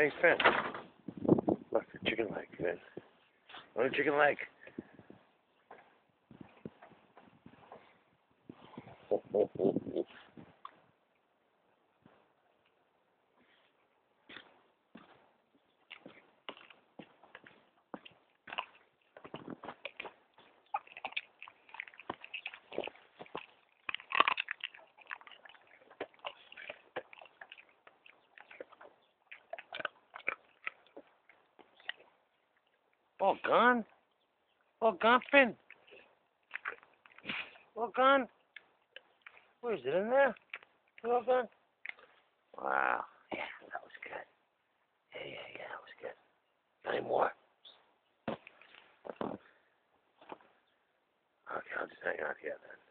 Hey, Finn. Look, the chicken leg, Finn. Want a chicken leg? Ho, ho, ho, ho. All gone? All gone, Finn? All gone? Where is it, in there? All gone? Wow. Yeah, that was good. Yeah, that was good. Any more? Okay, I'll just hang out here then.